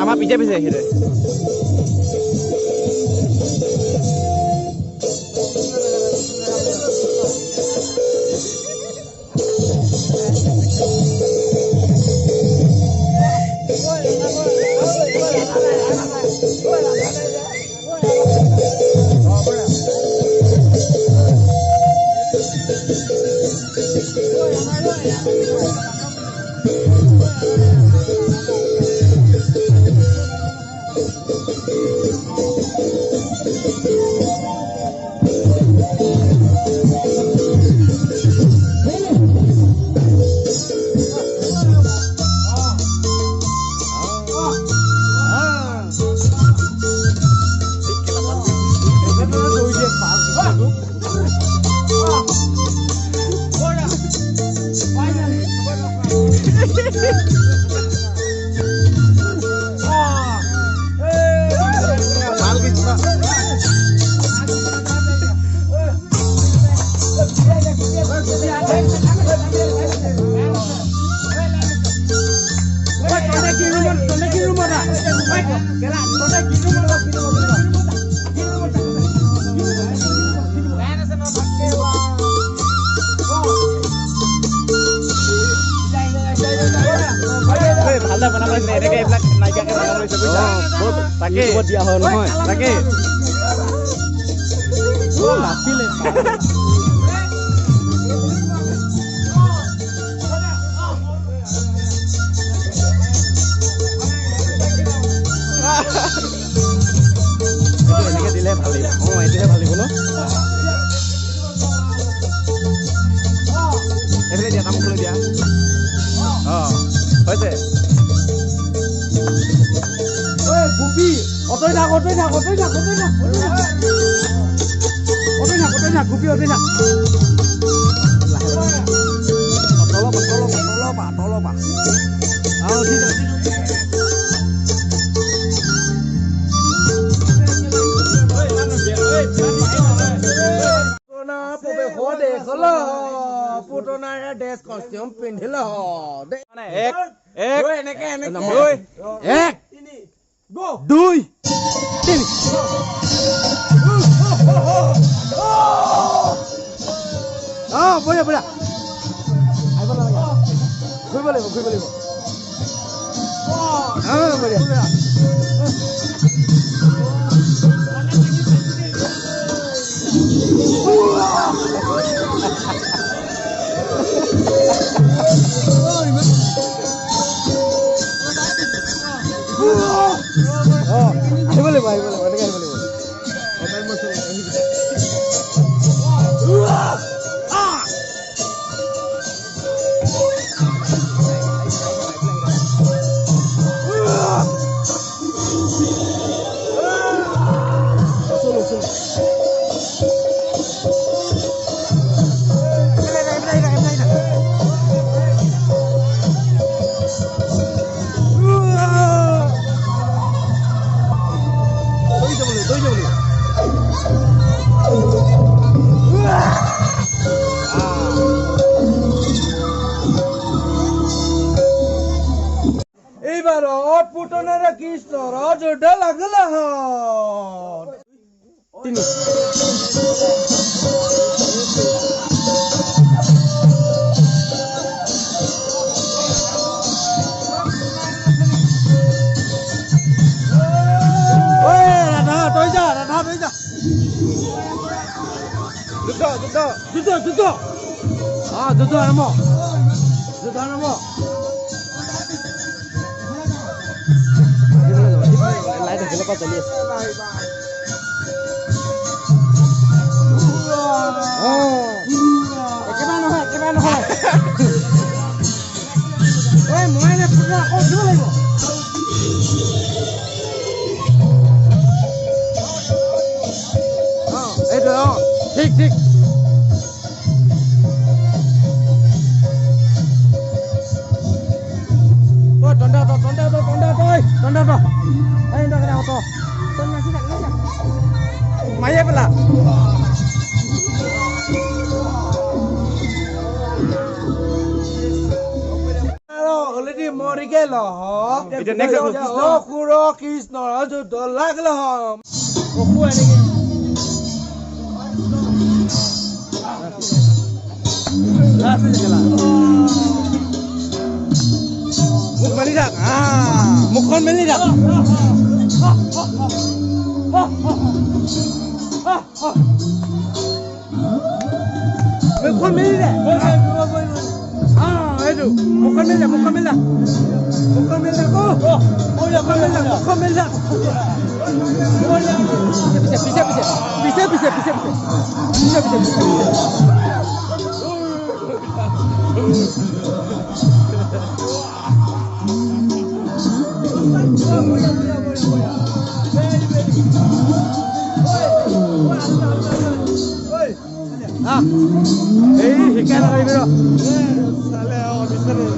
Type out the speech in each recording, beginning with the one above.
Ama pijak bisa gitu. বঢ়িয়া বঢ়িয়া আহিব নালাগে ঘূৰিব লাগিব বঢ়িয়া আহিব লাগিব এনেকৈ আহিব লাগিব এইবাৰত পুতনাৰে কৃষ্ণৰ যুদ্ধ লাগিল তিনি ৰাধা তই যা যুদ্ধ আৰম্ভ লাইট আহিলে পৰা চলি আছে একেবাৰে নহয় মই আকৌ উঠিব লাগিব এইটো ঠিক Maya pala. Already mori gelo. Itu next Krishna. Kuro Krishna ajo dolag lo. Oku ani. Last jala. Mukh meli dak. Mukhon meli dak. Mukhon meli dak. Itu mukhon meli dak. Mukhon meli dak. Bisa. Hikai lagi bro. Sale bisa nih.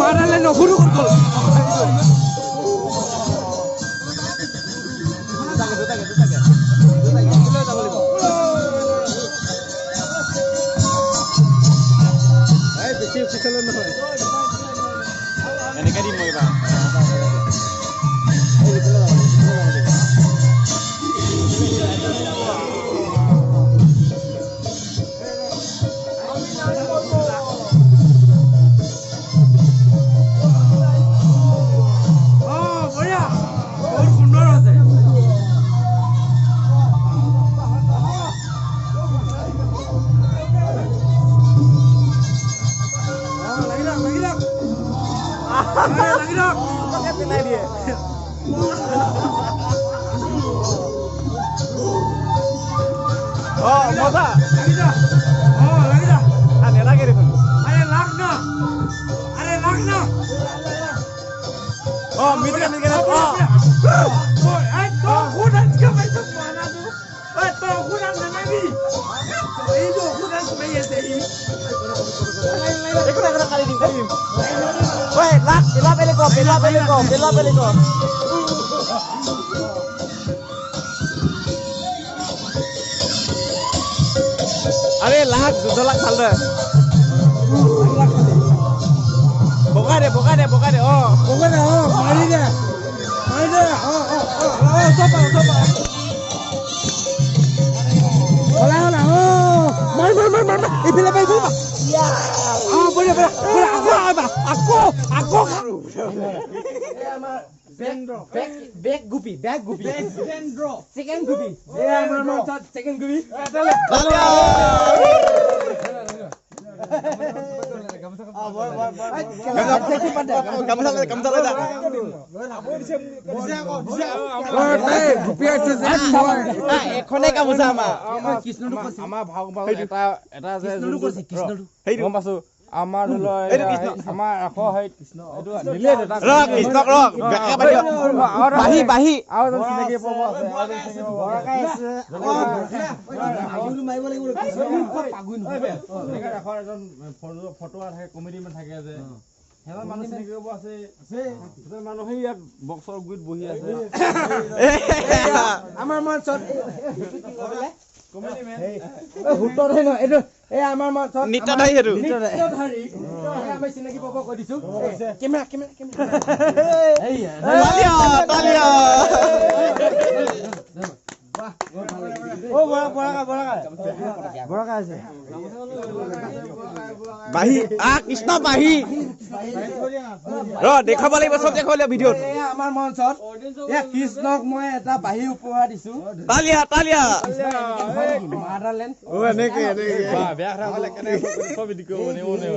Marale no guru guru. Ini kan di mau bang. Lagi dong. Pakai pinai dia. Oh, masa? Lagi dah. Lagi dah. Ada lagi itu. Ada lagna. Oh, mitra apa? Hudan siapa itu mana tu? Hudan mana ni? Itu hudan sebenarnya sih. Ikut kali ni. Woi, লাগ পেলা পেলে ক আরে লাগ 2 লাখ ভাল দে বগাই দে মাৰি দে চপ মাৰ ইফালে পাই আকৌ Back gupi. Second gupi. Second gupi. আমাৰ আমাৰ আকৌ হেই এটো নিলে এটা কৃষ্ণক বাহি আৰু চিনাকি পাব আছে বৰকাই আছে আগুৰু মাৰিব লাগিব পাগুই নহয় এখন এজন ফটো থাকে কমেডি মান থাকে যে হেলা মানুহ চিনাকি পাব আছে মানুহ ইয়াত বক্সৰ গুইত বহি আছে আমাৰ মঞ্চত কমেডি মেন হুটৰ হয় ন এটো এই আমাৰ মঞ্চত নিত্যধাৰী হেতু নিত্যধাৰী আমি চিনাকি পাব কৈ দিছো কেমেৰা এই তালিয়া বড়া আছে বাহি কৃষ্ণ বাহি দেখাব লাগিব সব দেখাব লাগিব ভিডিঅ'ত আমাৰ মঞ্চত কৃষ্ণক মই এটা বাহি উপহাৰ দিছো তালিয়া মাদাৰলেণ্ড এনেকে বেয়া কথা হলে কেনে সব ভিডিঅ' বনে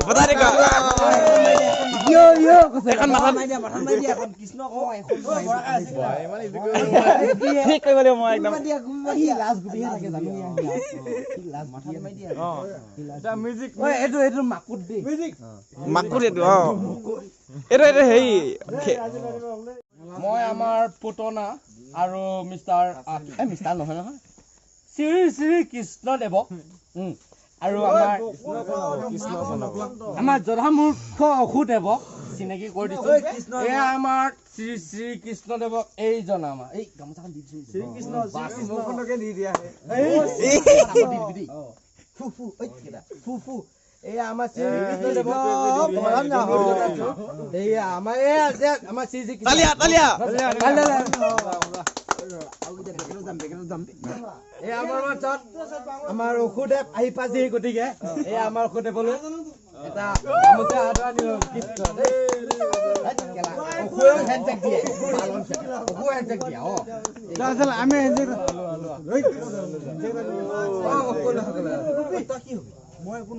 বতা দে এখন মাথা নাই দিয়া এখন কৃষ্ণ কয় এখন মানে ঠিক কৰিব লাগিব মই একদম লাষ্ট গুবি থাকে জানো লাষ্ট মাথা নাই দিয়া এটা মিউজিক এটো মাকুত দে মাকুত এটো এটো হেই মই আমাৰ পুতনা আৰু মিষ্টাৰ নহয় শ্ৰী কৃষ্ণ দেৱক আৰু আমাৰ জধামূৰ্খ অসুদেৱক চিনাকি কৰি দিছো এয়া আমাৰ শ্ৰী কৃষ্ণ দেৱক এইজন আমাৰ এই গামোচাখন দি দিছো শ্ৰী কৃষ্ণ মোখনকে দি দিয়া ফু এয়া আমাৰ শ্ৰী কৃষ্ণ দেৱক এয়া আমাৰ শ্ৰী কৃষ্ণ তালিয়া এই আমাৰ মাজত আমাৰ অসুদেৱ আহি পাইছে গতিকে এই আমাৰ অসুদেৱলৈ এটা গামোচা আদৰা দিও গিফ্ট আমি মই একো